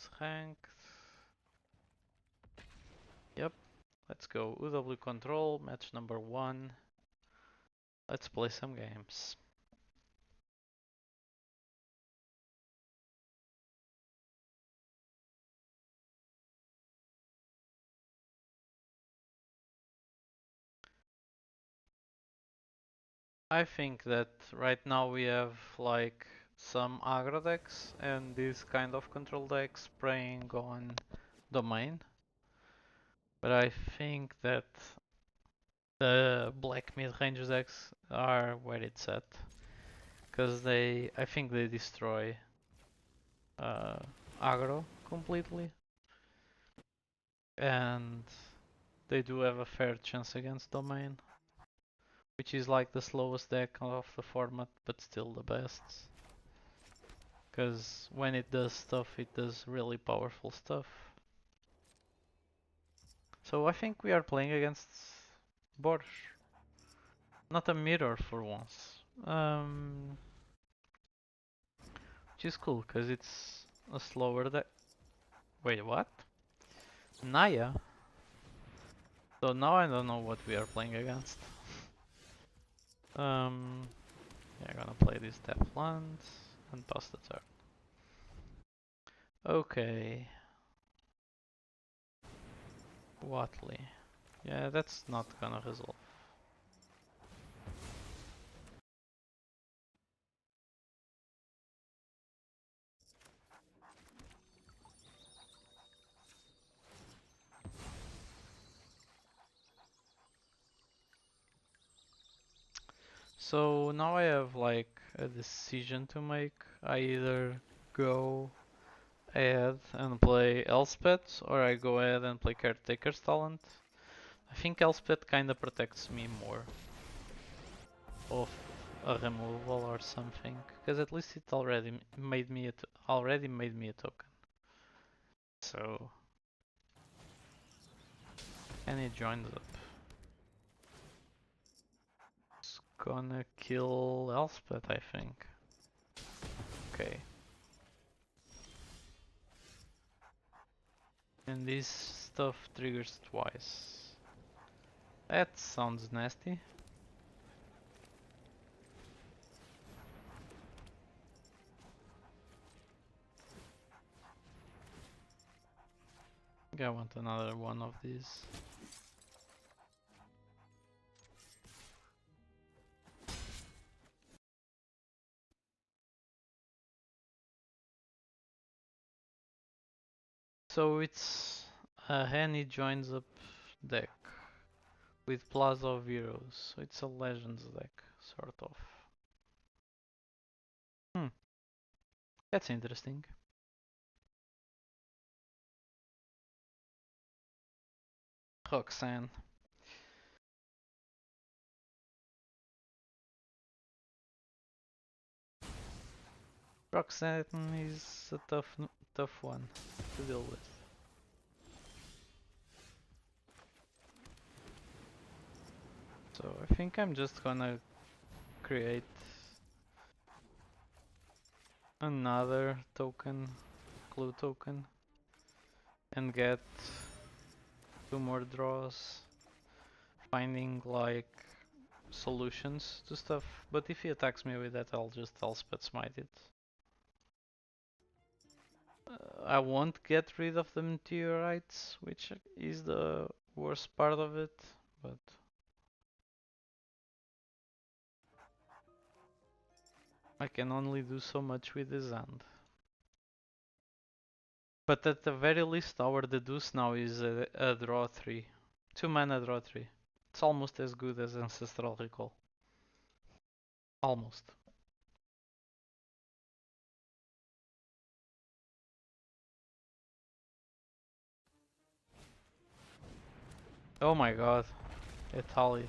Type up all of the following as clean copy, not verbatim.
is ranked. Yep, let's go. UW control, match number 1. Let's play some games. I think that right now we have like some aggro decks and this kind of control deck spraying on domain. But I think that the black mid-range decks are where it's at. Because I think they destroy aggro completely. And they do have a fair chance against domain. Which is like the slowest deck of the format, but still the best. Because when it does stuff, it does really powerful stuff. So I think we are playing against Borsch. Not a mirror for once. Which is cool, because it's a slower deck. Wait, what? Naya? So now I don't know what we are playing against. Yeah, I'm gonna play this tap land and pass the turn. Okay. Watley. Yeah, that's not gonna resolve. So now I have like a decision to make. I either go ahead and play Elspeth or I go ahead and play Caretaker's Talent. I think Elspeth kinda protects me more of a removal or something, because at least it already made me a token. So and it joins up. It's gonna kill Elspeth, I think. Okay. And this stuff triggers twice. That sounds nasty. I want another one of these. So it's a Henny joins up deck with Plaza of Heroes. So it's a Legends deck, sort of. That's interesting. Roxanne. Roxanne is a tough one to deal with. So I think I'm just gonna create another token, clue token, and get 2 more draws, finding like solutions to stuff. But if he attacks me with that, I'll just Elspeth smite it. I won't get rid of the meteorites, which is the worst part of it, but I can only do so much with his hand. But at the very least, our deduce now is a draw 3. 2 mana draw 3. It's almost as good as Ancestral Recall. Almost. Oh my god. Etali.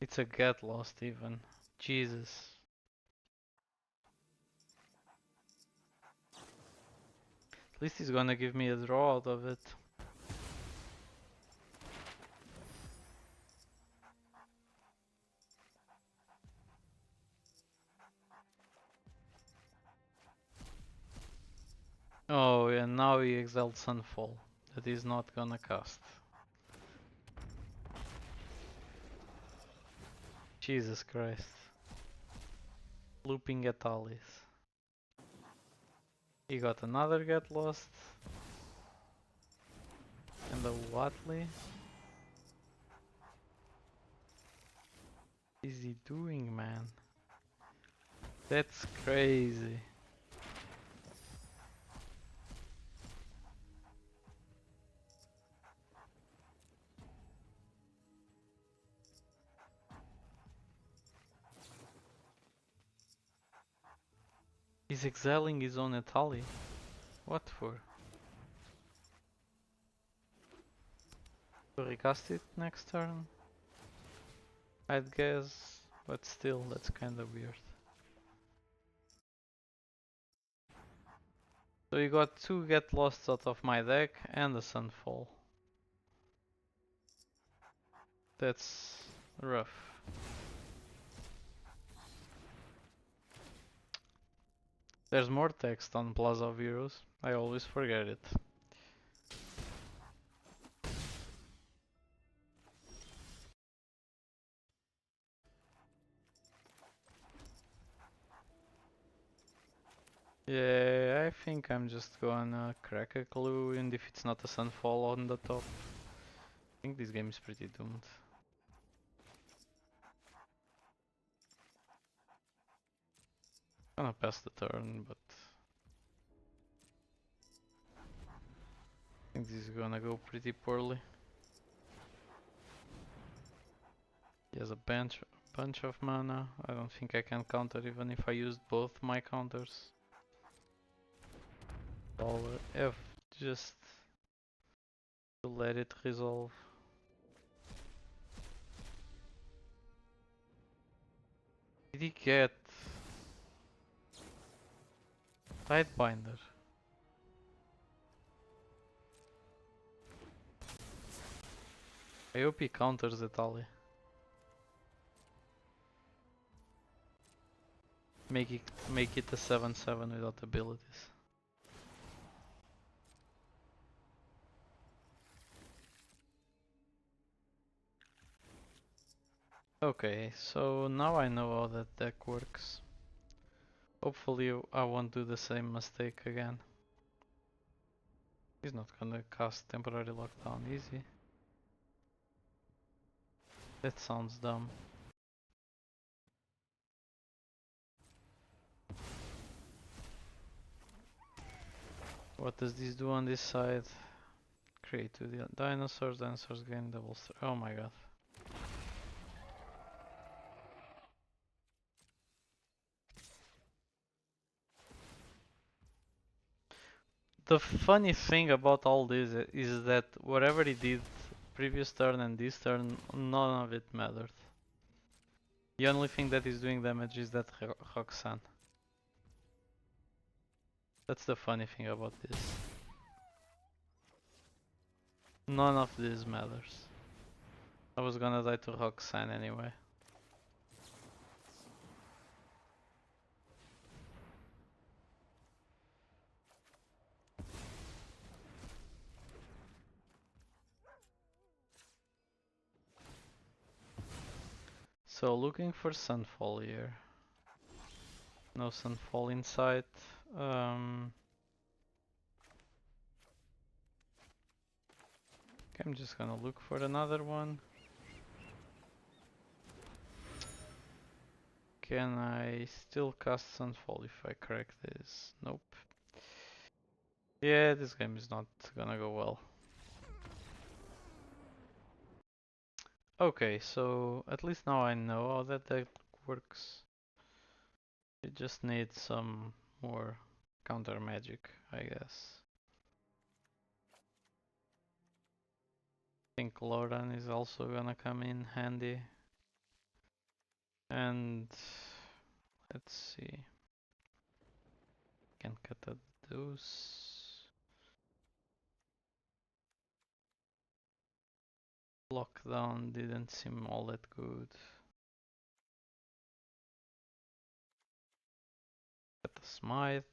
It's a get lost even. Jesus. At least he's gonna give me a draw out of it. Oh, and now he exiled Sunfall. That he's not gonna cast. Jesus Christ. Looping at Alice. He got another Get Lost. And a Watley. What is he doing, man? That's crazy. He's exiling his own Atali. What for? To recast it next turn? I'd guess, but still, that's kinda weird. So you got two Get Lost out of my deck and a Sunfall. That's rough. There's more text on Plaza of Heroes. I always forget it. Yeah, I think I'm just gonna crack a clue, and if it's not a Sunfall on the top, I think this game is pretty doomed. Gonna pass the turn, but I think this is gonna go pretty poorly. He has a bunch of mana. I don't think I can counter even if I used both my counters. I'll F just to let it resolve. Did he get Tidebinder? I hope he counters it, Ali. Make it a 7/7 without abilities. Okay, so now I know how that deck works. Hopefully I won't do the same mistake again. He's not gonna cast temporary lockdown, easy. That sounds dumb. What does this do on this side? Create two dinosaurs gain double oh my god. The funny thing about all this is that whatever he did previous turn and this turn, none of it mattered. The only thing that is doing damage is that Roxanne. That's the funny thing about this. None of this matters. I was gonna die to Roxanne anyway. So looking for Sunfall here. No Sunfall in sight. Okay, I'm just gonna look for another one. Can I still cast Sunfall if I correct this? Nope. Yeah, this game is not gonna go well. Okay, so at least now I know how that deck works. It just needs some more counter magic, I guess. I think Lauren is also gonna come in handy. And let's see. Can cut a deuce. Lockdown didn't seem all that good. Cut a smite.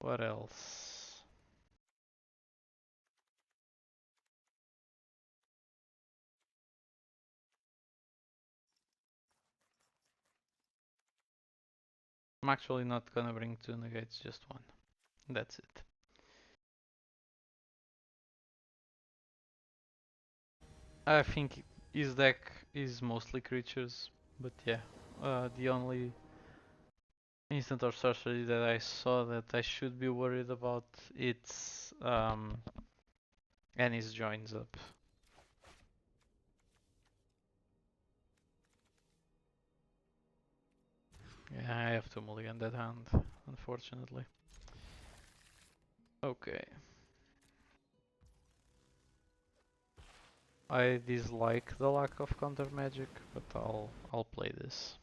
What else? I'm actually not gonna bring two negates, just one. That's it. I think his deck is mostly creatures, but yeah. The only instant or sorcery that I saw that I should be worried about, it's Annie's joins up. Yeah, I have to mulligan that hand, unfortunately. Okay. I dislike the lack of counter magic, but I'll play this.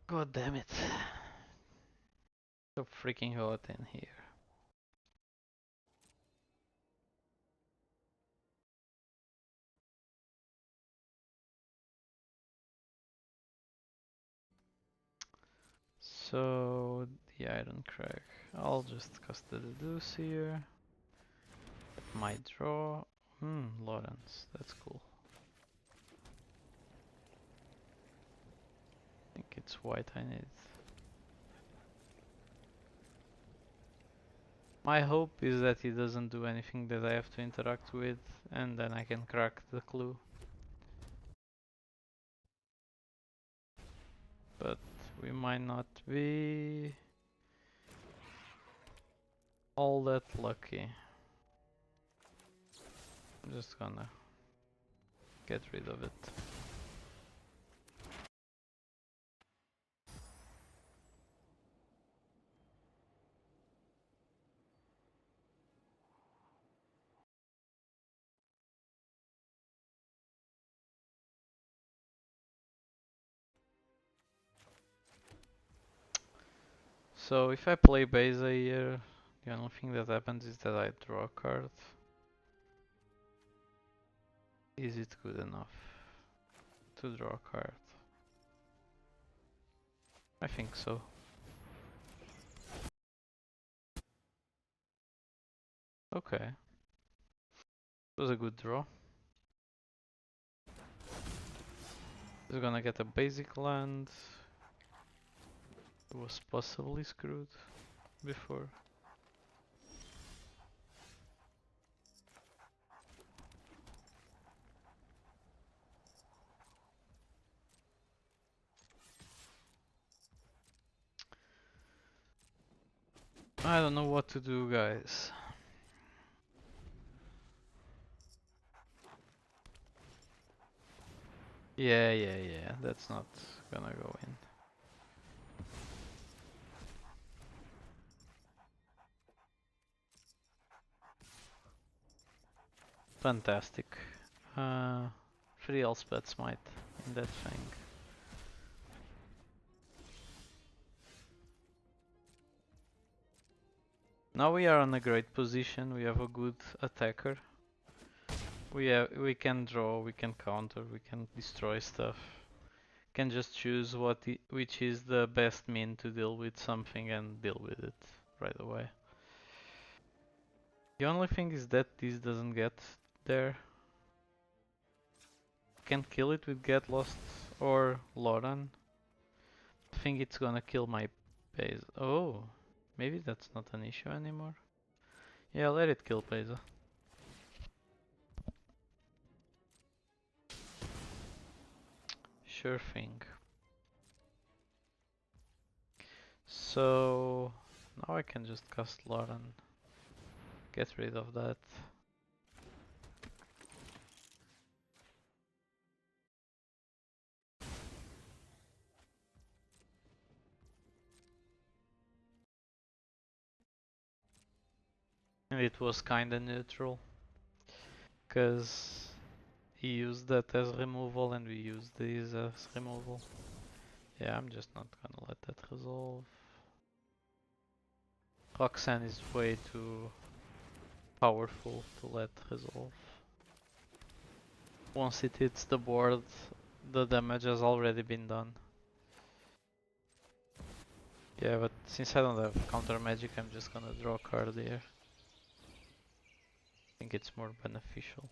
God damn it. So freaking hot in here. So the Iron Crag. I'll just cast the Deduce here. My draw. Lawrence. That's cool. I think it's white I need. My hope is that he doesn't do anything that I have to interact with, and then I can crack the clue. But we might not be all that lucky. I'm just gonna get rid of it. So if I play Beza here, the only thing that happens is that I draw a card. Is it good enough to draw a card? I think so. Okay. It was a good draw. He's gonna get a basic land. It was possibly screwed before. I don't know what to do, guys. Yeah, that's not gonna go in. Fantastic. 3 Elspeth Smite in that thing. Now we are in a great position, we have a good attacker. We can draw, we can counter, we can destroy stuff. Can just choose which is the best mean to deal with something and deal with it right away. The only thing is that this doesn't get there. Can kill it with Get Lost or Lauren. I think it's gonna kill my base. Oh, maybe that's not an issue anymore. Yeah, let it kill Pesa. Sure thing. So now I can just cast Lauren. Get rid of that. And it was kinda neutral. Cause he used that as removal and we used these as removal. Yeah, I'm just not gonna let that resolve. Roxanne is way too powerful to let resolve. Once it hits the board, the damage has already been done. Yeah, but since I don't have counter magic, I'm just gonna draw a card here. I think it's more beneficial.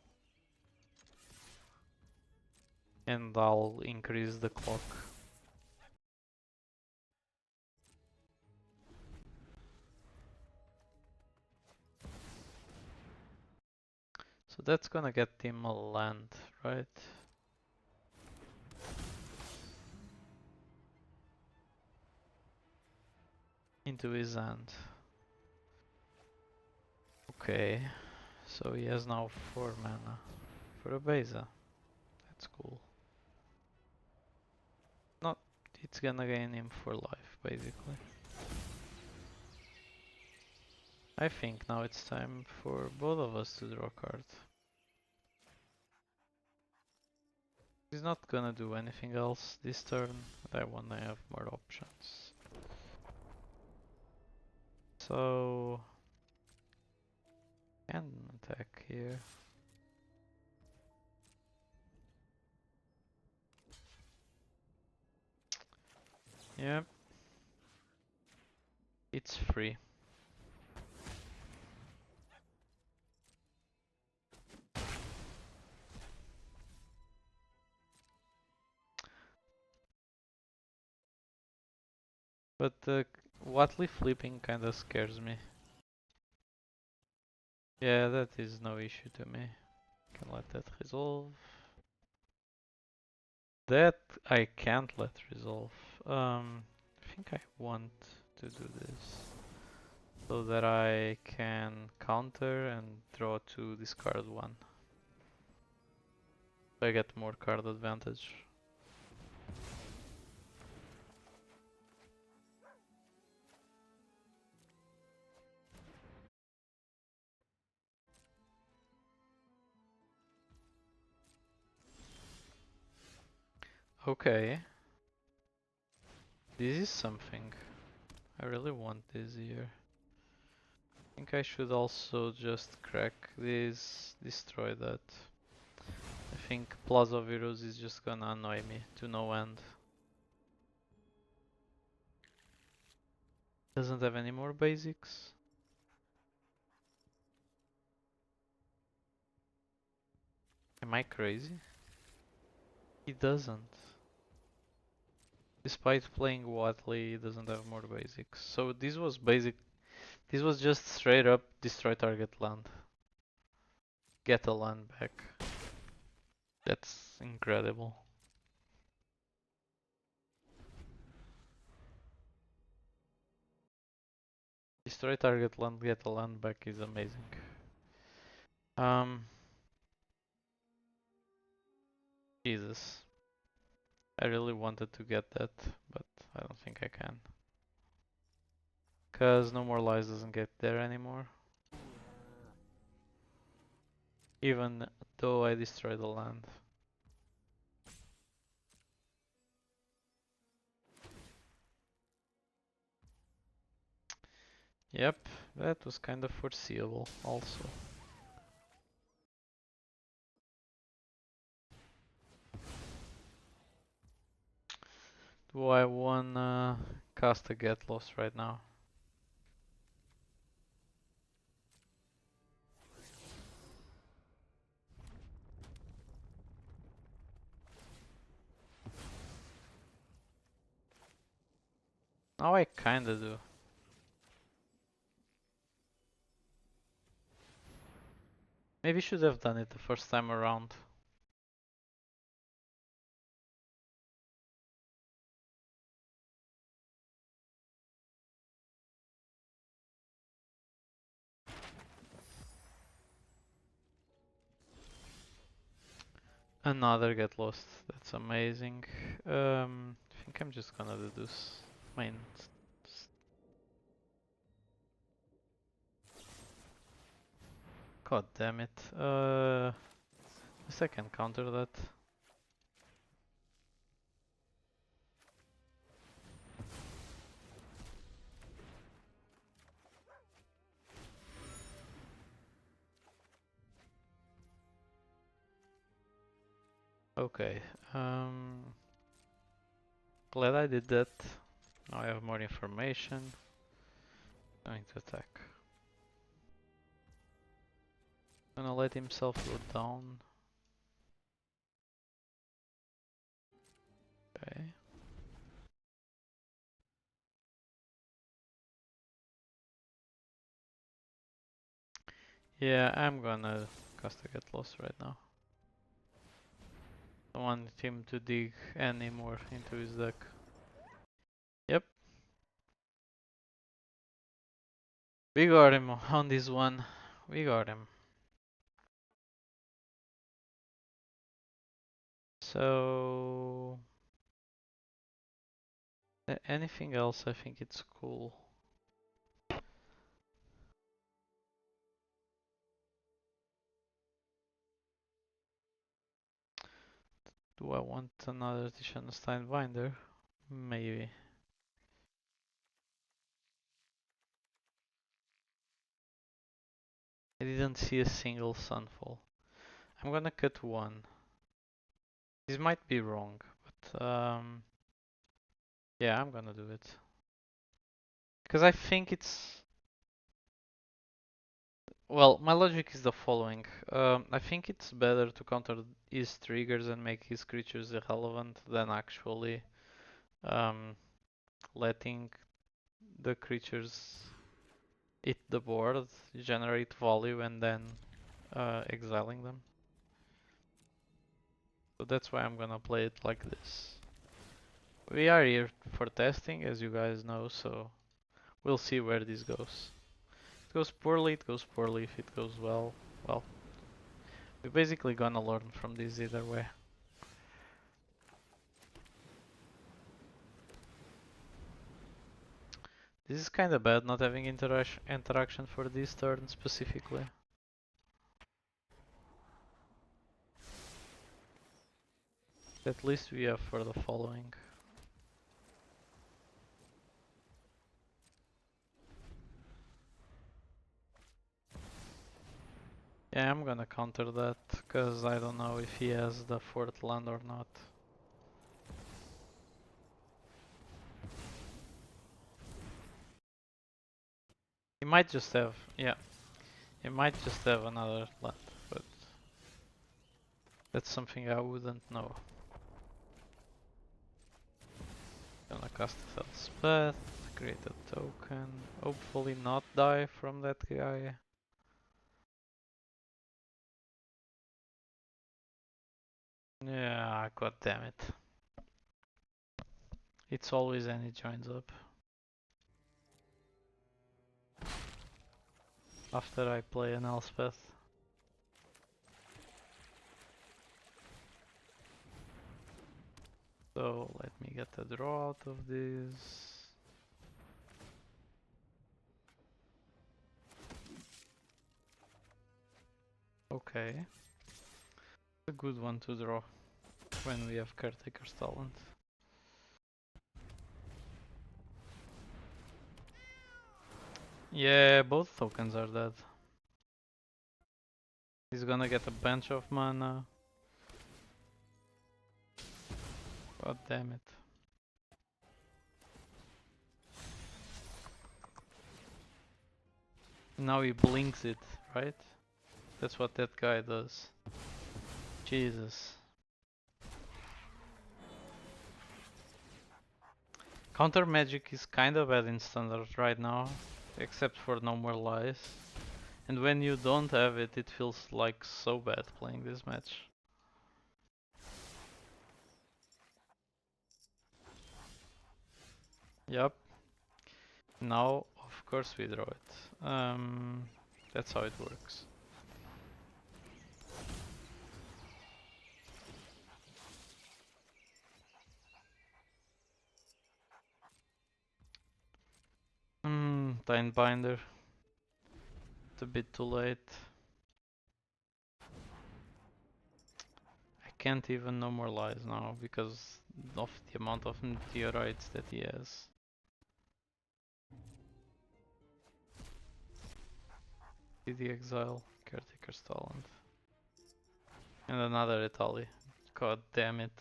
And I'll increase the clock. So that's gonna get him a land, right? Into his hand. Okay, so he has now 4 mana for a Beza. That's cool. Not, it's gonna gain him for life, basically. I think now it's time for both of us to draw a card. He's not gonna do anything else this turn, but I wanna have more options. So, can attack here. Yep. It's free. But the Watley flipping kinda scares me. Yeah, that is no issue to me. Can let that resolve. That I can't let resolve. I think I want to do this so that I can counter and draw 2, discard 1. I get more card advantage. Okay. This is something. I really want this here. I think I should also just crack this, destroy that. I think Plaza of Heroes is just gonna annoy me to no end. Doesn't have any more basics. Am I crazy? He doesn't. Despite playing Watley, he doesn't have more basics. So this was basic. This was just straight up destroy target land. Get a land back. That's incredible. Destroy target land, get a land back is amazing. Jesus. I really wanted to get that, but I don't think I can. Cause No More Lies doesn't get there anymore. Even though I destroy the land. Yep, that was kind of foreseeable also. Do I wanna cast a Get Lost right now? Now I kinda do. Maybe should have done it the first time around. Another Get Lost, that's amazing. I think I'm just gonna do this. God damn it. Guess I can counter that. Okay. Glad I did that. Now I have more information. Going to attack. Gonna let himself go down. Okay. Yeah, I'm gonna cast a Get Lost right now. Don't want him to dig any more into his deck. Yep. We got him on this one. We got him. So... anything else, I think it's cool. Do I want another Tischenstein binder? Maybe. I didn't see a single sunfall. I'm gonna cut one. This might be wrong, but yeah, I'm gonna do it. Because I think it's... well, my logic is the following. I think it's better to counter his triggers and make his creatures irrelevant than actually um, letting the creatures hit the board, generate value, and then exiling them. So that's why I'm gonna play it like this. We are here for testing, as you guys know, so we'll see where this goes. If it goes poorly, it goes poorly. If it goes well, well. We're basically gonna learn from this either way. This is kinda bad not having interaction for this turn specifically. At least we have for the following. Yeah, I'm gonna counter that, cause I don't know if he has the fourth land or not. He might just have, yeah, he might just have another land, but that's something I wouldn't know. Gonna cast a Spell, create a token, hopefully not die from that guy. Yeah, god damn it. It's always any joins up. After I play an Elspeth. So let me get a draw out of this. Okay. A good one to draw when we have Caretaker's Talent. Yeah, both tokens are dead. He's gonna get a bunch of mana. God damn it. Now he blinks it, right? That's what that guy does. Jesus. Counter magic is kinda bad in standard right now, except for No More Lies. And when you don't have it, it feels like so bad playing this match. Yup. Now, of course we draw it. That's how it works. Time Binder. It's a bit too late. I can't even No More Lies now because of the amount of meteorites that he has. See the Exile, Caretaker's Talent. And another Italy. God damn it.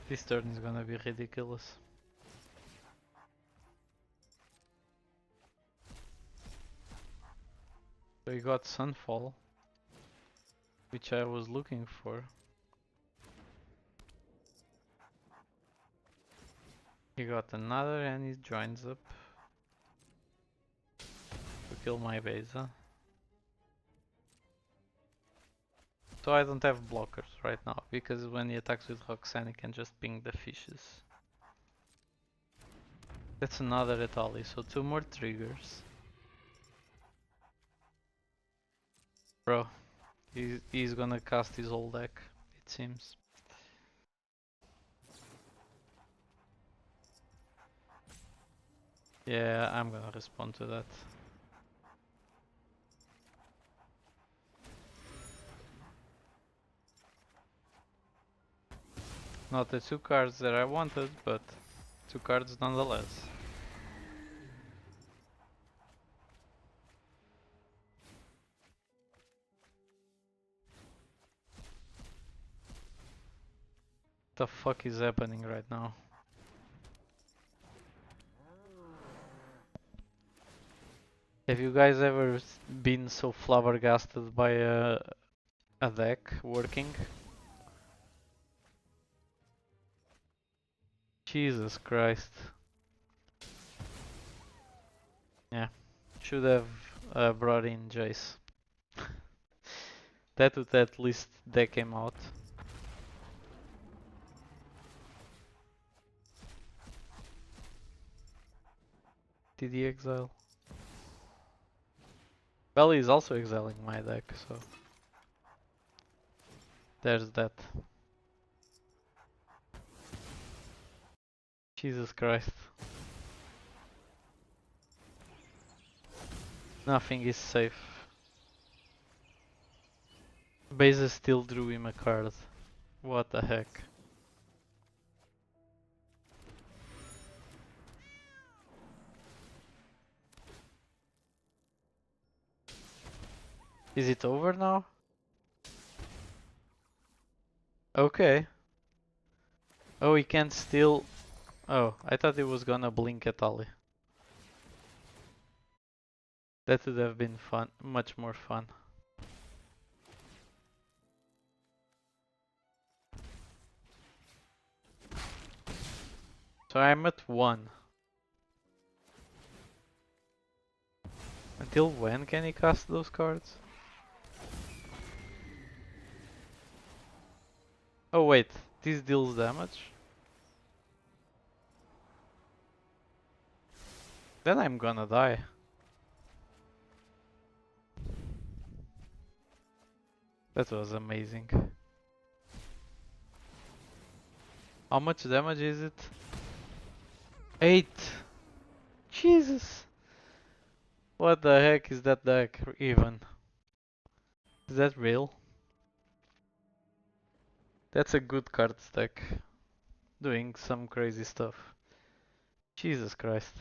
This turn is gonna be ridiculous. So he got Sunfall, which I was looking for. He got another and he joins up to kill my base, huh? So I don't have blockers right now, because when he attacks with Roxanne he can just ping the fishes. That's another Etali, so 2 more triggers. Bro, he's gonna cast his whole deck, it seems. Yeah, I'm gonna respond to that. Not the 2 cards that I wanted, but 2 cards nonetheless. The fuck is happening right now? Have you guys ever been so flabbergasted by a deck working? Jesus Christ. Yeah, should have brought in Jace. That would at least deck him out. Did he exile? Well, he's also exiling my deck, so there's that. Jesus Christ. Nothing is safe. Beza still drew him a card. What the heck? Is it over now? Okay. Oh, he can't steal. Oh, I thought he was gonna blink at Ali. That would have been fun, much more fun. So I'm at 1. Until when can he cast those cards? Oh wait, this deals damage? Then I'm gonna die. That was amazing. How much damage is it? 8! Jesus! What the heck is that deck even? Is that real? That's a good card deck. Doing some crazy stuff. Jesus Christ.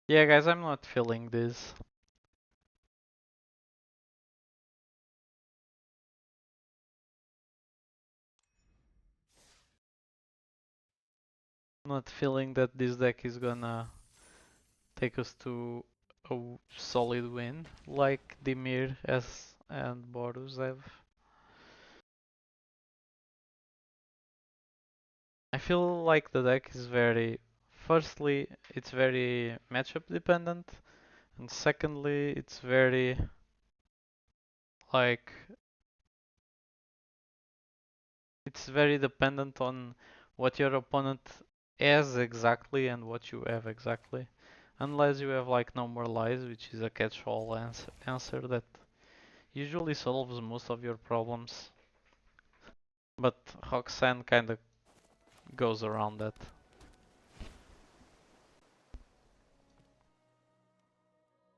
Yeah guys, I'm not feeling this. Not feeling that this deck is gonna take us to a solid win like Dimir S and Boros have. I feel like the deck is very, firstly, it's very matchup dependent, and secondly, it's very like it's very dependent on what your opponent has exactly and what you have exactly. Unless you have like no more lies, which is a catch-all answer that usually solves most of your problems. But Roxanne kinda goes around that.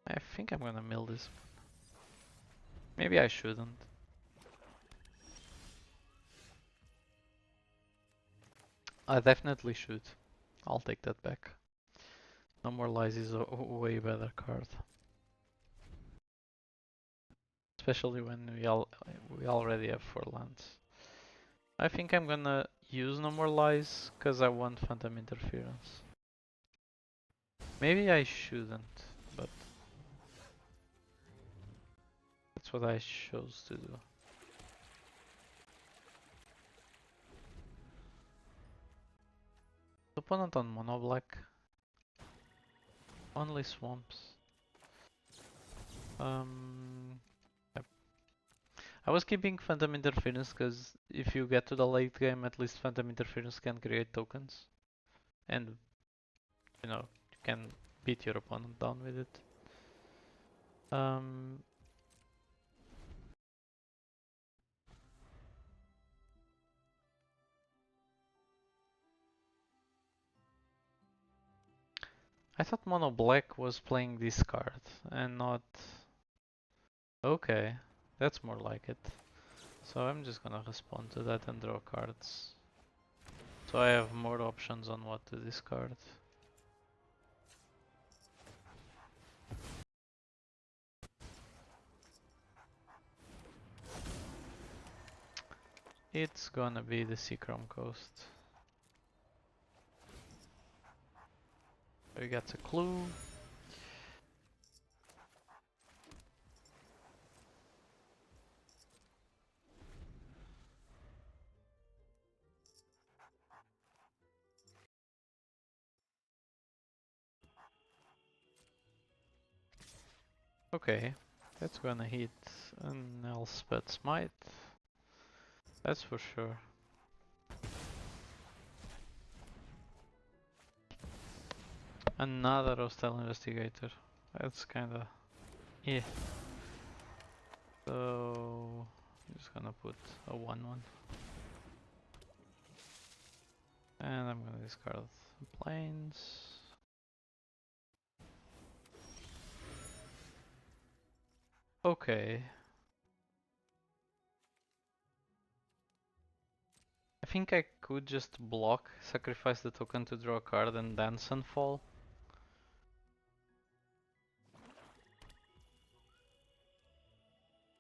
I think I'm gonna mill this. Maybe I shouldn't. I definitely should. I'll take that back. No More Lies is a way better card. Especially when we already have 4 lands. I think I'm gonna use No More Lies because I want Phantom Interference. Maybe I shouldn't, but that's what I chose to do. Opponent on mono black. Only swamps. Yep. I was keeping Phantom Interference because if you get to the late game, at least Phantom Interference can create tokens. And, you know, you can beat your opponent down with it. I thought mono black was playing this card and not... Okay, that's more like it. So I'm just gonna respond to that and draw cards. So I have more options on what to discard. It's gonna be the Seachrome Coast. We got a clue. Okay, that's gonna hit an Elspeth Smite. That's for sure. Another Hostile Investigator. That's kinda... yeah. So... I'm just gonna put a 1-1. And I'm gonna discard planes. Okay. I think I could just block, sacrifice the token to draw a card and then Sunfall.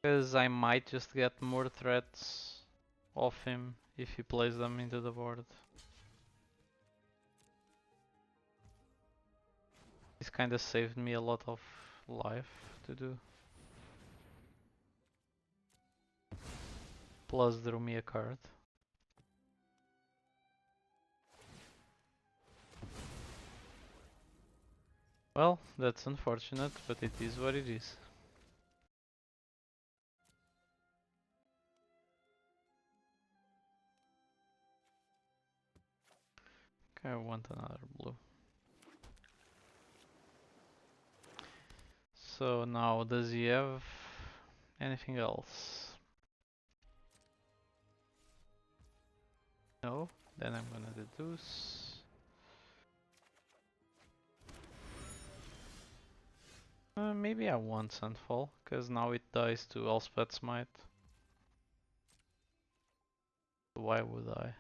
Because I might just get more threats off him if he plays them into the board. This kinda saved me a lot of life to do. Plus drew me a card. Well, that's unfortunate, but it is what it is. Okay, I want another blue. So now, does he have anything else? No? Then I'm gonna deduce. Maybe I want Sunfall, because now it dies to Elspeth Smite. Why would I?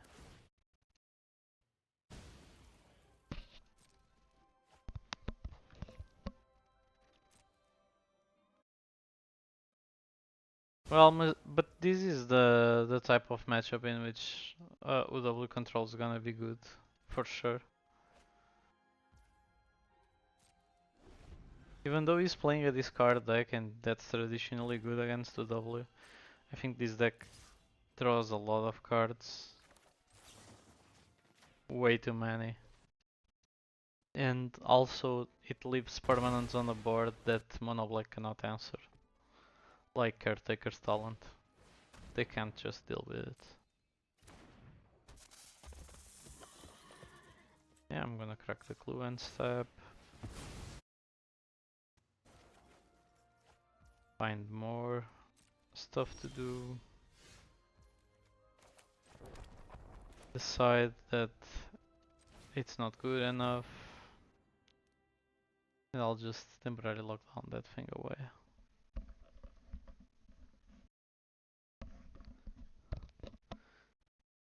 Well, but this is the type of matchup in which UW control is gonna be good, for sure. Even though he's playing a discard deck and that's traditionally good against UW, I think this deck draws a lot of cards. Way too many. And also it leaves permanents on the board that Mono Black cannot answer. Like Caretaker's Talent. They can't just deal with it. Yeah, I'm gonna crack the clue and step. Find more stuff to do. Decide that it's not good enough. And I'll just temporarily lock down that thing away.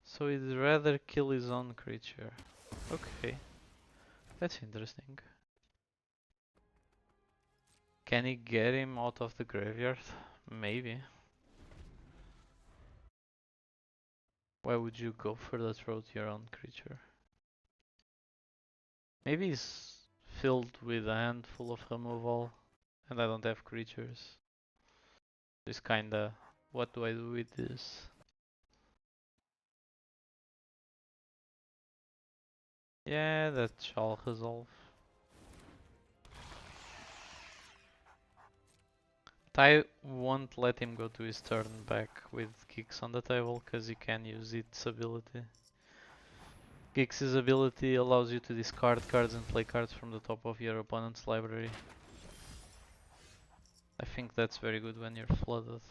So So he'd rather kill his own creature. Okay, that's interesting. Can he get him out of the graveyard? Maybe. Why would you go for the throw to your own creature? Maybe he's filled with a handful of removal and I don't have creatures. It's kinda, what do I do with this? Yeah, that shall resolve. I won't let him go to his turn back with Geeks on the table because he can use its ability. Geeks' ability allows you to discard cards and play cards from the top of your opponent's library. I think that's very good when you're flooded.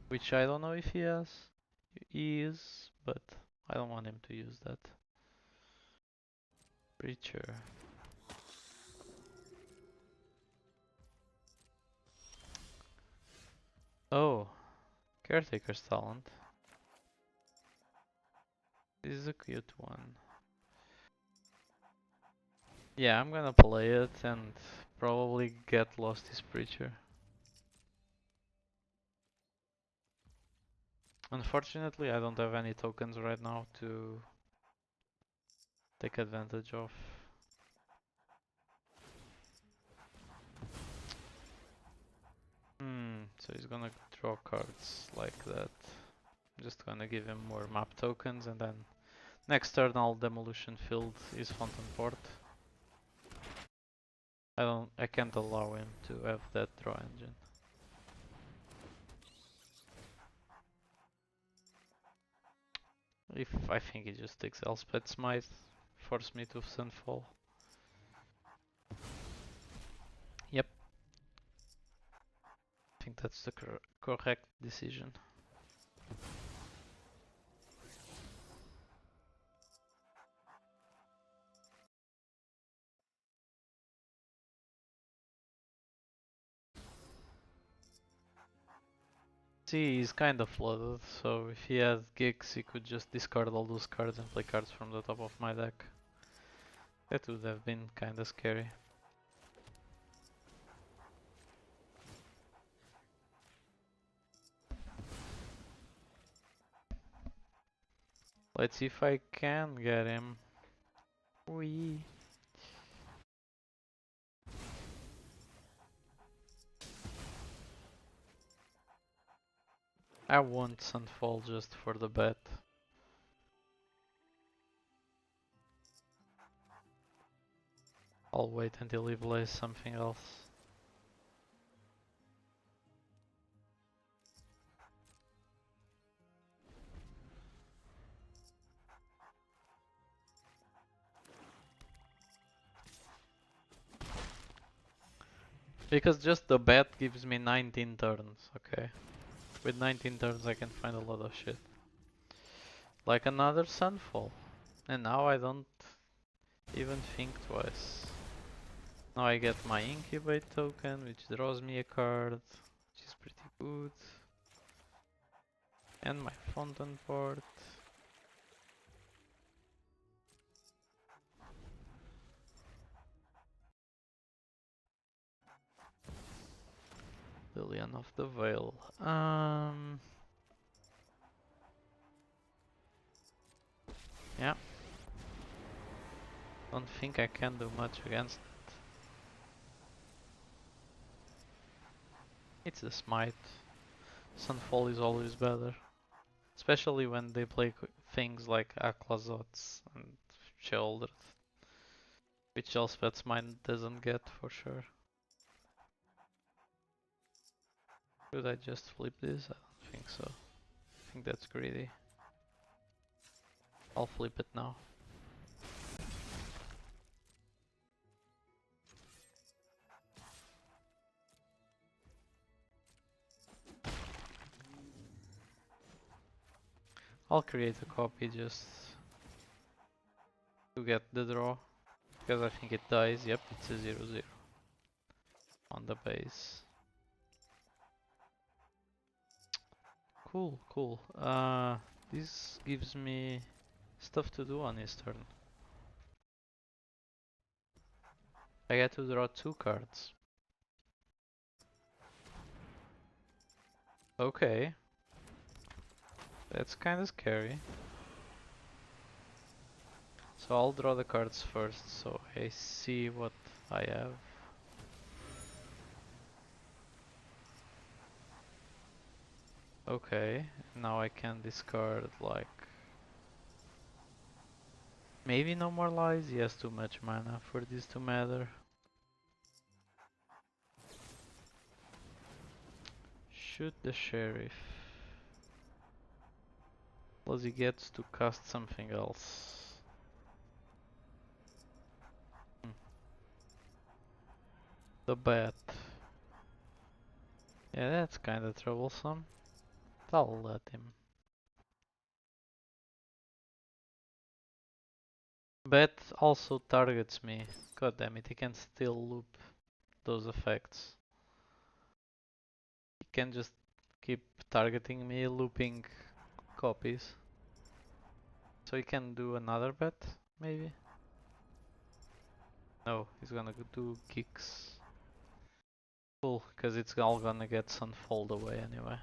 Which I don't know if he has. He is, but I don't want him to use that. Preacher. Oh, Caretaker's Talent. This is a cute one. Yeah, I'm gonna play it and probably get lost his Preacher. Unfortunately, I don't have any tokens right now to take advantage of. So he's gonna draw cards like that. I'm just gonna give him more map tokens and then next turn I'll Demolition Field his Fountain Port. I can't allow him to have that draw engine. I think he just takes Elspeth Smite, force me to Sunfall. Yep. I think that's the correct decision. See, he's kind of flooded, so if he had gigs, he could just discard all those cards and play cards from the top of my deck. That would have been kinda scary. Let's see if I can get him. Wee. I want Sunfall just for the bet. I'll wait until he plays something else. Because just the bet gives me 19 turns, okay? With 19 turns I can find a lot of shit. Like another Sunfall. And now I don't even think twice. Now I get my Incubate token, which draws me a card, which is pretty good. And my Fountain Port. Lilian of the Veil. Yeah. Don't think I can do much against it. It's the Smite. Sunfall is always better. Especially when they play things like Aklazots and Sheoldred. Which Elspeth's Mine doesn't get for sure. Should I just flip this? I don't think so. I think that's greedy. I'll flip it now. I'll create a copy just to get the draw. Because I think it dies. Yep, it's a 0-0 on the base. Cool, cool. This gives me stuff to do on his turn. I get to draw 2 cards. Okay. That's kinda scary. So I'll draw the cards first, so I see what I have. Okay, now I can discard like... Maybe no more lies? He has too much mana for this to matter. Shoot the sheriff. Plus he gets to cast something else. The bat. Yeah, that's kinda troublesome. I'll let him. Bat also targets me. God damn it, he can still loop those effects. He can just keep targeting me, looping copies. So he can do another bet, maybe? No, he's gonna do kicks. Cool, because it's all gonna get Sunfold away anyway.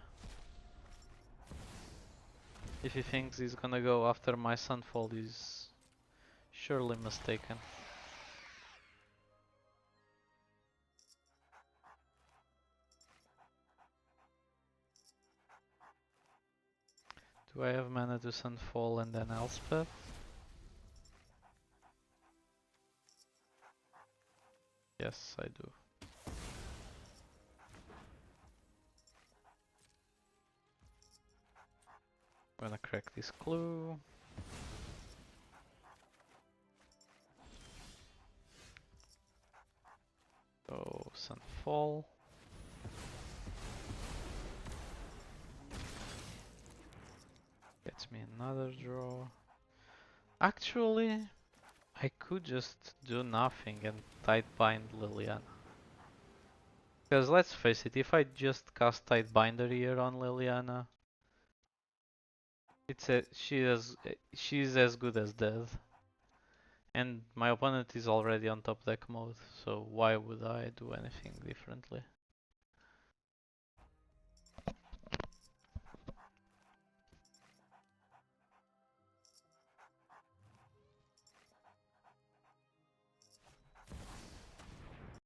If he thinks he's gonna go after my Sunfold, he's surely mistaken. Do I have mana to Sunfall and then Elspeth? Yes, I do. Gonna crack this clue. So, Sunfall. Gets me another draw. Actually, I could just do nothing and Tidebind Liliana. Because let's face it, if I just cast Tidebinder here on Liliana, she's as good as dead. And my opponent is already on top deck mode, so why would I do anything differently?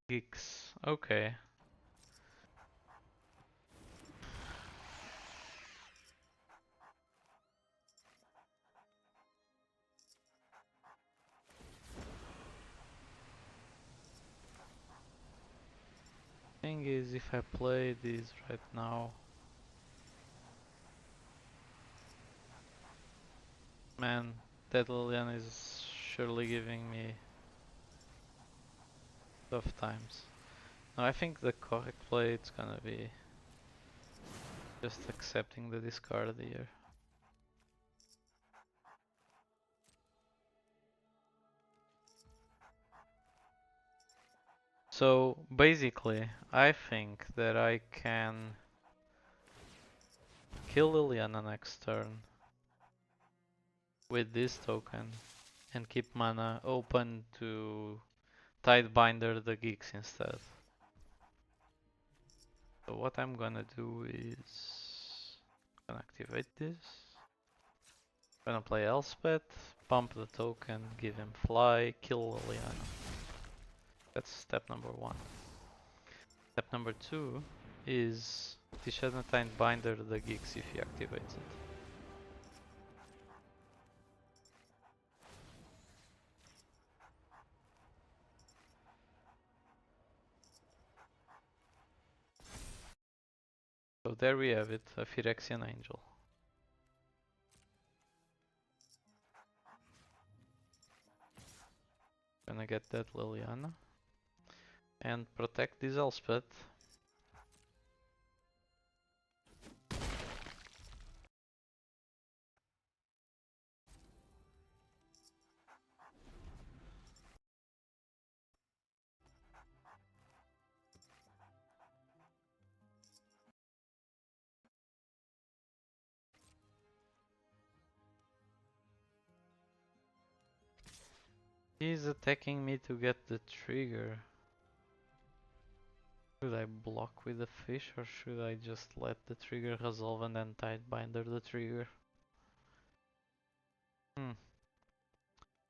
Geeks, okay. Thing is, if I play this right now, man, that Liliana is surely giving me tough times. No, I think the correct play it's gonna be just accepting the discard here. So basically, I think that I can kill Liliana next turn with this token and keep mana open to Tidebinder the Geeks instead. So what I'm gonna do is gonna activate this. Gonna play Elspeth, pump the token, give him fly, kill Liliana. That's step number 1. Step number 2 is Tishanatine Binder the Geeks if he activates it. So there we have it, a Phyrexian Angel. Gonna get that Liliana and protect this Elspeth. He's attacking me to get the trigger. Should I block with the fish or should I just let the trigger resolve and then tidebinder the trigger? Hmm,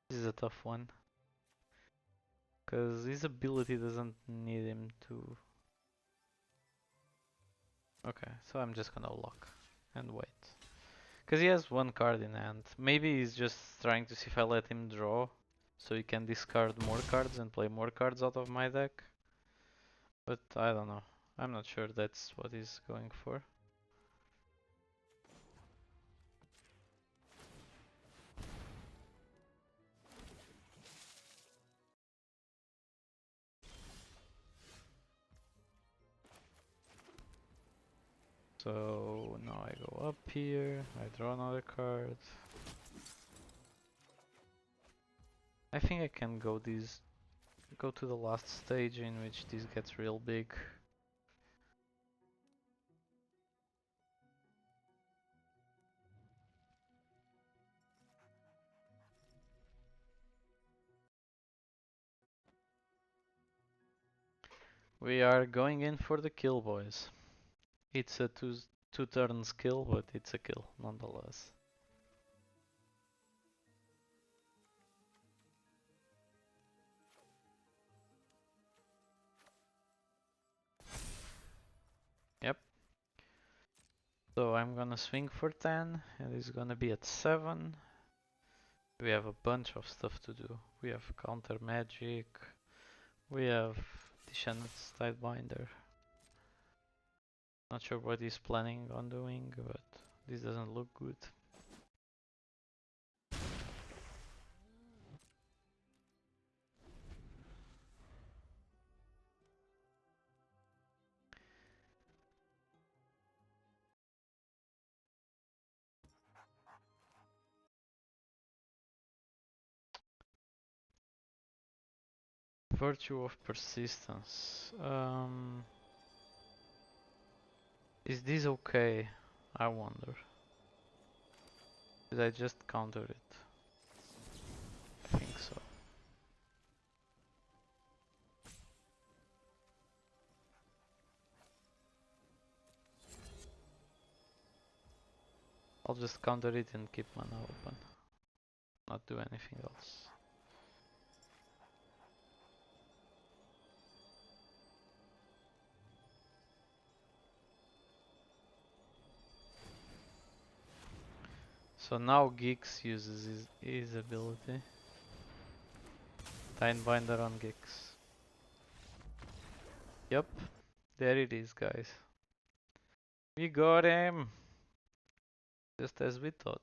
this is a tough one. Cause his ability doesn't need him to... Okay, so I'm just gonna lock and wait. Cause he has one card in hand. Maybe he's just trying to see if I let him draw so he can discard more cards and play more cards out of my deck. But I don't know. I'm not sure that's what he's going for. So now I go up here, I draw another card. I think I can go to the last stage in which this gets real big. We are going in for the kill, boys. It's a two turns kill, but it's a kill nonetheless. Yep. So I'm gonna swing for 10, and it's gonna be at 7. We have a bunch of stuff to do. We have counter magic, we have Tishanet's Tidebinder. Not sure what he's planning on doing, but this doesn't look good. Virtue of persistence. Is this okay? I wonder. Did I just counter it? I think so. I'll just counter it and keep mana open. Not do anything else. So now Gix uses his ability. Tidebinder on Gix. Yep, there it is, guys. We got him! Just as we thought.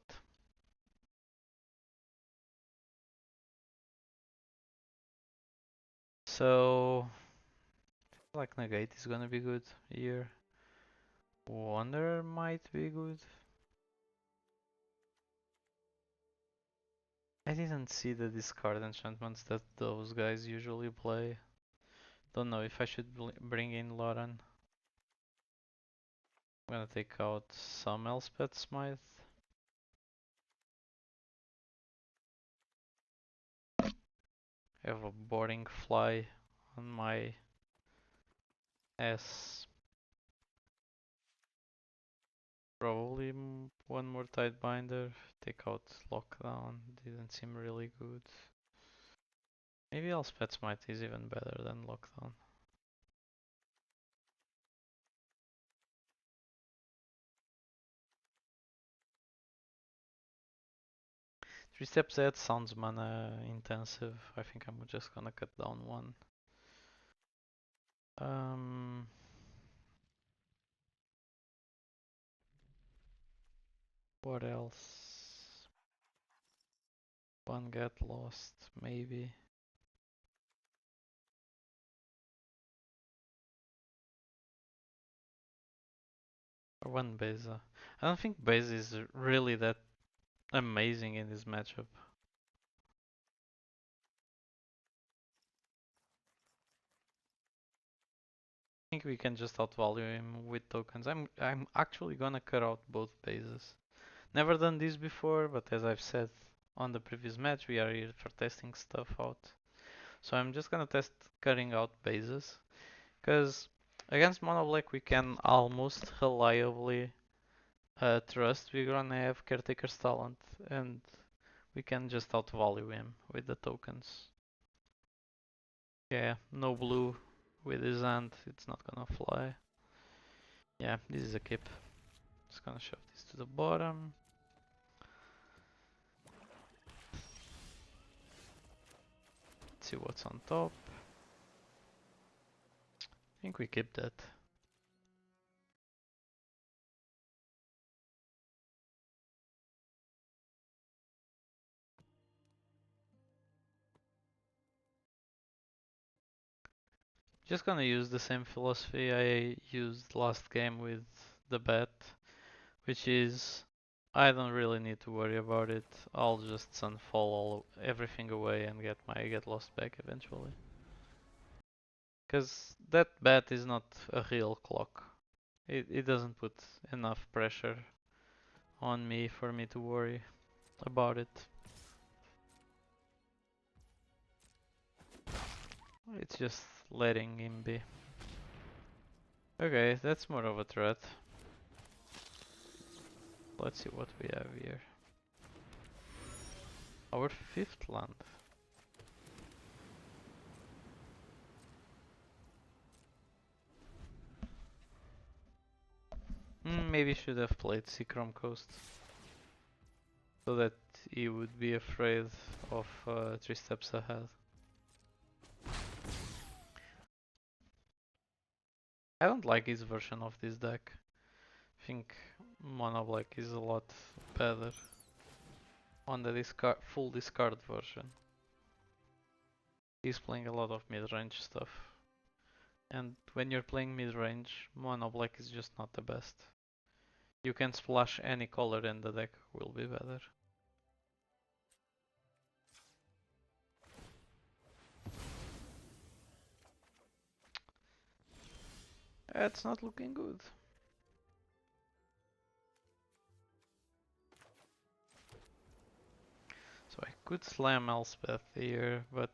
So, like Negate is gonna be good here. Wonder might be good. I didn't see the discard enchantments that those guys usually play. Don't know if I should bring in Lauren. I'm gonna take out some Elspeth Smite. I have a boarding fly on my ass. Probably one more Tidebinder. Take out Lockdown. Didn't seem really good. Maybe Elspeth Smite is even better than Lockdown. Three steps ahead sounds mana intensive. I think I'm just gonna cut down one. What else? One get lost, maybe. Or one Beza. I don't think Beza is really that amazing in this matchup. I think we can just outvalue him with tokens. I'm actually gonna cut out both bases. Never done this before, but as I've said, on the previous match. We are here for testing stuff out. So I'm just gonna test cutting out bases. Because against Mono Black we can almost reliably trust we're gonna have Caretaker's talent and we can just outvalue him with the tokens. Yeah, no blue with his hand, it's not gonna fly. Yeah, this is a keep. Just gonna shove this to the bottom. Let's see what's on top. I think we keep that. Just gonna use the same philosophy I used last game with the bet, which is I don't really need to worry about it. I'll just sunfall everything away and get lost back eventually. Because that bet is not a real clock. It doesn't put enough pressure on me for me to worry about it. It's just letting him be. Okay, that's more of a threat. Let's see what we have here. Our fifth land. Maybe should have played Seacrom Coast. So that he would be afraid of 3 steps ahead. I don't like his version of this deck. I think Mono Black is a lot better on the full discard version. He's playing a lot of mid-range stuff. And when you're playing mid-range, Mono Black is just not the best. You can splash any color and the deck will be better. It's not looking good. So I could slam Elspeth here, but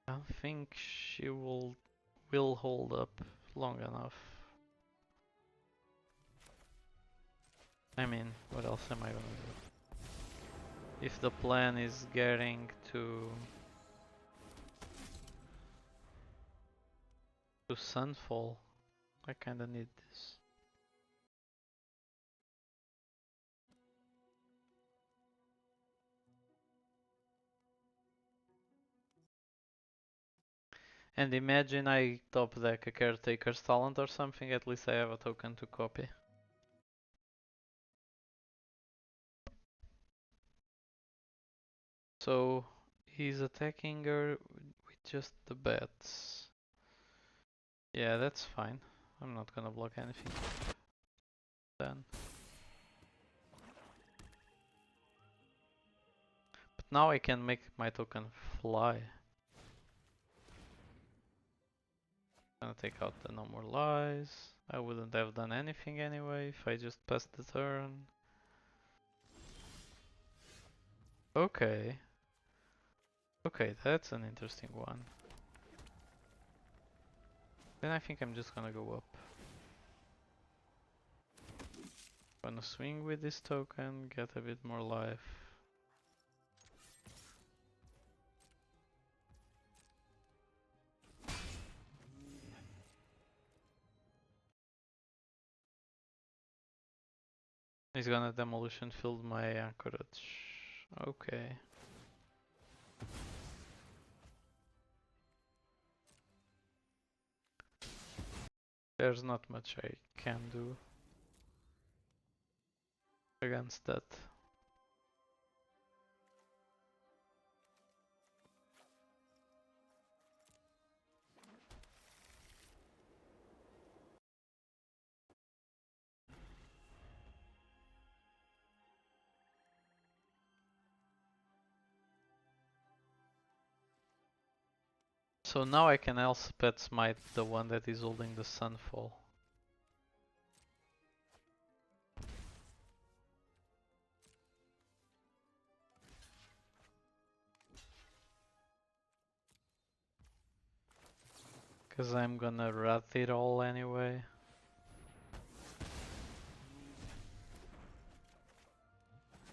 I don't think she will hold up long enough. I mean, what else am I gonna do? If the plan is getting to Sunfall, I kinda need this. And imagine I top deck a Caretaker's Talent or something, at least I have a token to copy. So he's attacking her with just the bats. Yeah, that's fine. I'm not gonna block anything then. But now I can make my token fly. Gonna take out the no more lies. I wouldn't have done anything anyway if I just passed the turn. Okay. Okay, that's an interesting one. Then I think I'm just gonna go up. Gonna swing with this token, get a bit more life. He's gonna demolition field my anchorage. Okay. There's not much I can do against that. So now I can Elspeth smite the one that is holding the Sunfall. Cause I'm gonna rat it all anyway.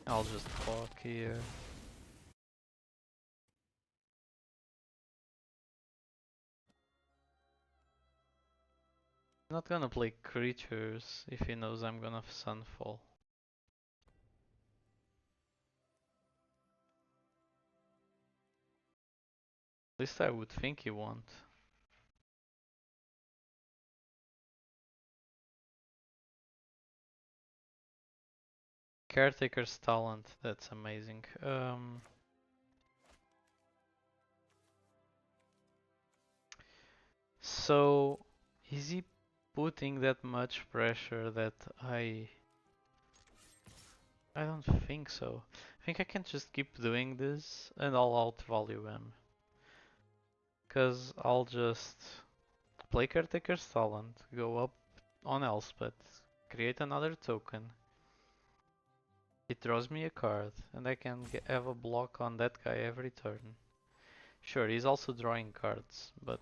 I'll just walk here. I'm not gonna play creatures if he knows I'm gonna Sunfall. At least I would think he won't. Caretaker's talent, that's amazing. So is he putting that much pressure that I don't think so. I think I can just keep doing this and I'll outvalue him. Cause I'll just play Caretaker's talent, go up on Elspeth, create another token. It draws me a card and I can have a block on that guy every turn. Sure, he's also drawing cards, but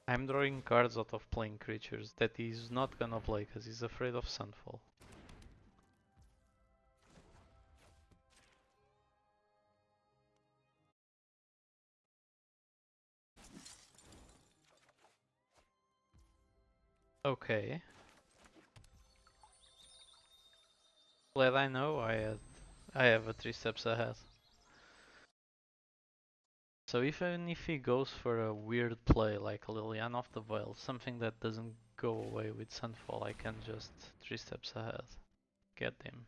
I'm drawing cards out of playing creatures that he's not gonna play because he's afraid of Sunfall. Okay. Glad I know I have a 3 steps ahead. So even if he goes for a weird play like Liliana of the Veil, something that doesn't go away with Sunfall, I can just 3 steps ahead. Get him.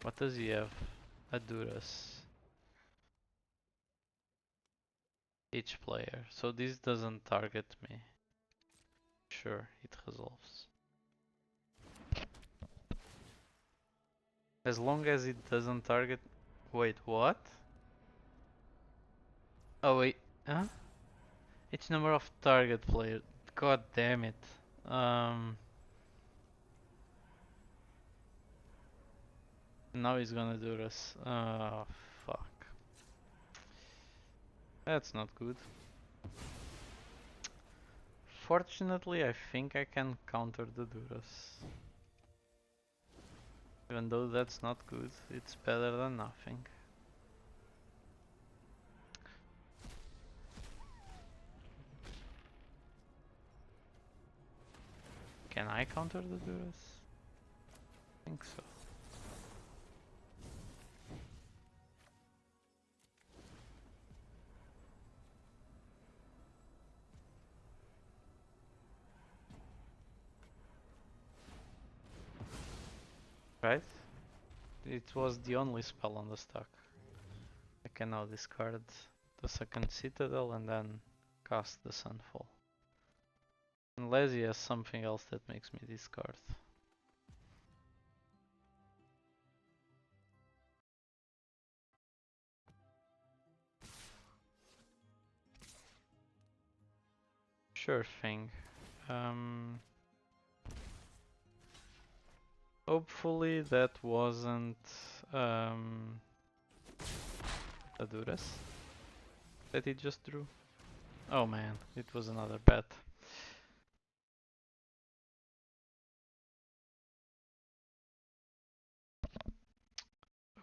What does he have? Azorius. Each player. So this doesn't target me. Sure, it resolves. As long as it doesn't target... Wait, what? Oh wait, huh? Each number of target players. God damn it. Now he's gonna do this. Fuck. That's not good. Fortunately, I think I can counter the Duras. Even though that's not good, it's better than nothing. Can I counter the Duras? I think so. Right? It was the only spell on the stack. I can now discard the second Citadel and then cast the Sunfall. Unless he has something else that makes me discard. Sure thing. Hopefully that wasn't a Duras that he just drew. Oh man, it was another bet.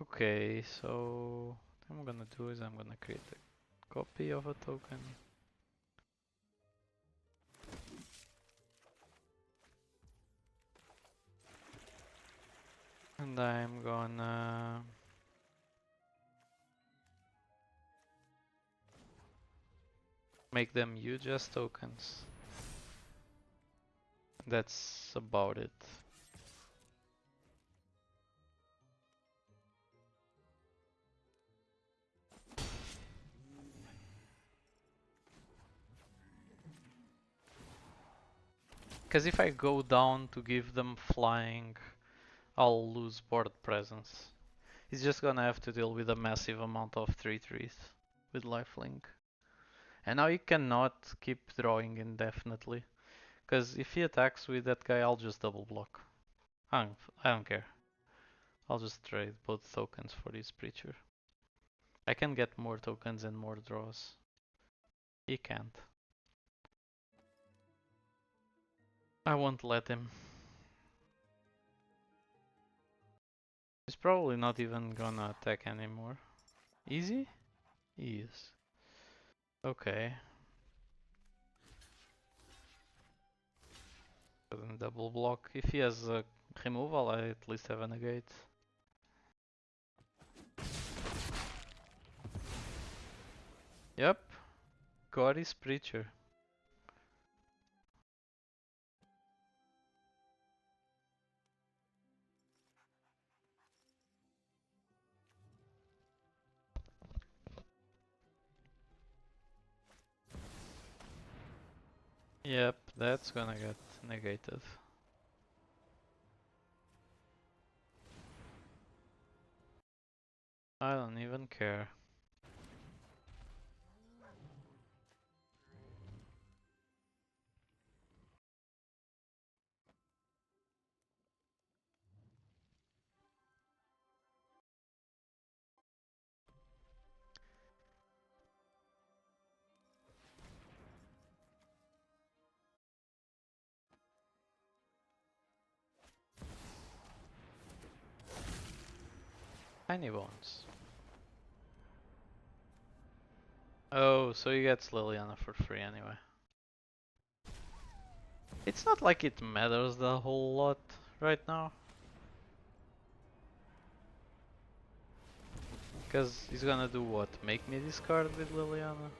Okay, so what I'm gonna do is I'm gonna create a copy of a token. And I'm gonna make them huge as tokens. That's about it. Because if I go down to give them flying, I'll lose board presence. He's just gonna have to deal with a massive amount of 3/3s with lifelink. And now he cannot keep drawing indefinitely. Because if he attacks with that guy, I'll just double block. I don't care. I'll just trade both tokens for this preacher. I can get more tokens and more draws. He can't. I won't let him. He's probably not even gonna attack anymore. Easy? He is. Okay. Doesn't double block. If he has a removal, I at least have a negate. Yep. God is Preacher. Yep, that's gonna get negated. I don't even care. Tiny bones. Oh, so he gets Liliana for free anyway. It's not like it matters the whole lot right now. Because he's gonna do what? Make me discard with Liliana?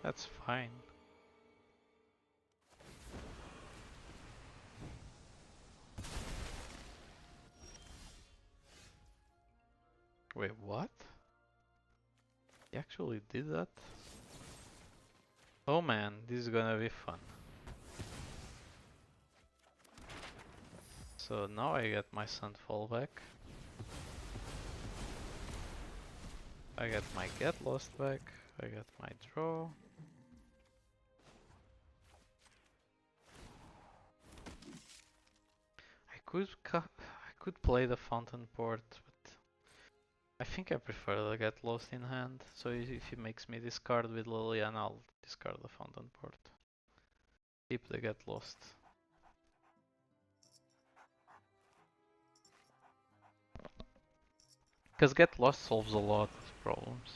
That's fine. Wait, what? He actually did that? Oh man, this is gonna be fun. So now I get my Sunfall back. I get my Get Lost back. I get my draw. I could play the Fountain Port, but I think I prefer the Get Lost in hand. So if he makes me discard with Liliana, I'll discard the Fountain Port. Keep the Get Lost. Because Get Lost solves a lot of problems.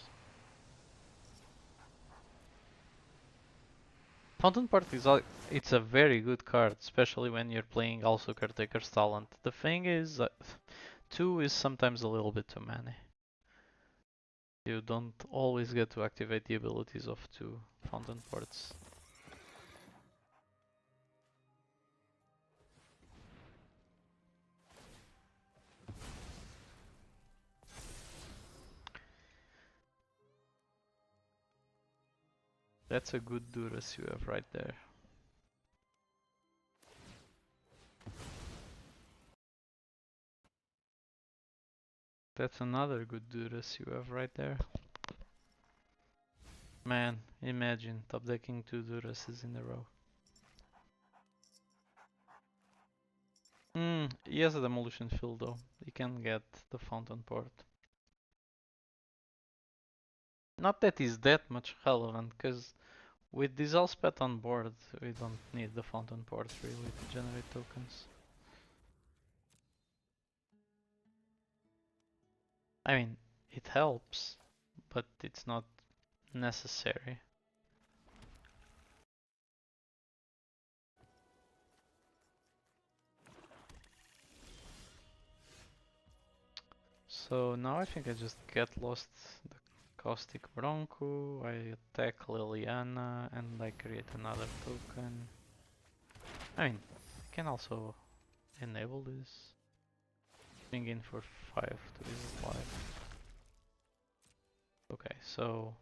Fountain Port is it's a very good card, especially when you're playing also Caretaker's Talent. The thing is, 2 is sometimes a little bit too many. You don't always get to activate the abilities of 2 Fountain Ports. That's a good Duras you have right there. That's another good Duras you have right there. Man, imagine top decking 2 Durases in a row. He has a Demolition Field though. He can get the Fountain Port. Not that he's that much relevant, because with this Elspeth on board, we don't need the Fountain Port really to generate tokens. I mean, it helps, but it's not necessary. So now I think I just get lost the Caustic Bronco, I attack Liliana, and I create another token. I mean, I can also enable this. Swing in for 5 to his life. Okay, so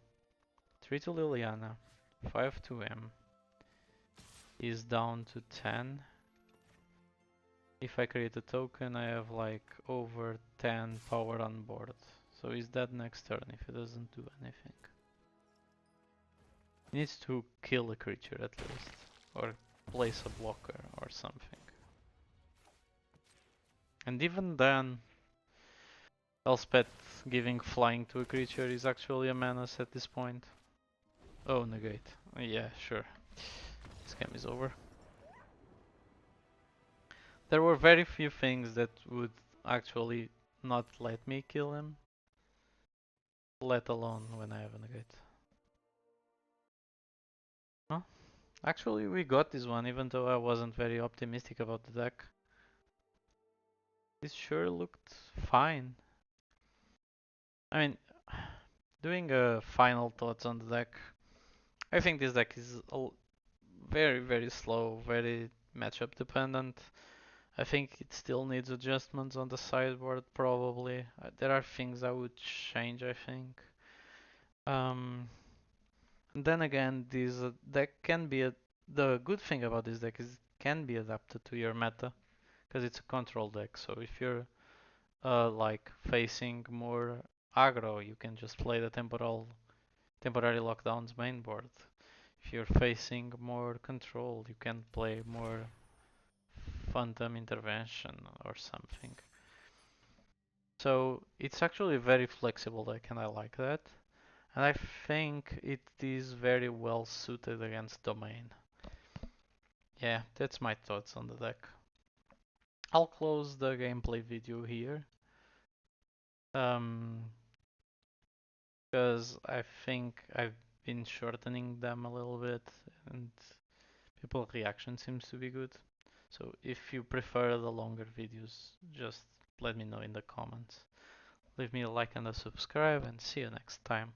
3 to Liliana, 5 to M is down to 10. If I create a token, I have like over 10 power on board. So he's dead next turn if he doesn't do anything. He needs to kill a creature at least, or place a blocker or something. And even then, Elspeth giving flying to a creature is actually a menace at this point. Oh, negate. Yeah, sure. This game is over. There were very few things that would actually not let me kill him, let alone when I have a negate. Huh? Actually, we got this one, even though I wasn't very optimistic about the deck. This sure looked fine. I mean, doing a final thoughts on the deck, I think this deck is very, very slow, very matchup dependent. I think it still needs adjustments on the sideboard, probably. There are things I would change, I think. Um, and then again, this deck can be the good thing about this deck is it can be adapted to your meta because it's a control deck. So if you're like facing more aggro, you can just play the temporary lockdowns main board. If you're facing more control, you can play more phantom intervention or something. So it's actually very flexible deck and I like that. And I think it is very well suited against domain. Yeah, that's my thoughts on the deck. I'll close the gameplay video here. Because I think I've been shortening them a little bit and people's reaction seems to be good. So if you prefer the longer videos, just let me know in the comments. Leave me a like and a subscribe and see you next time.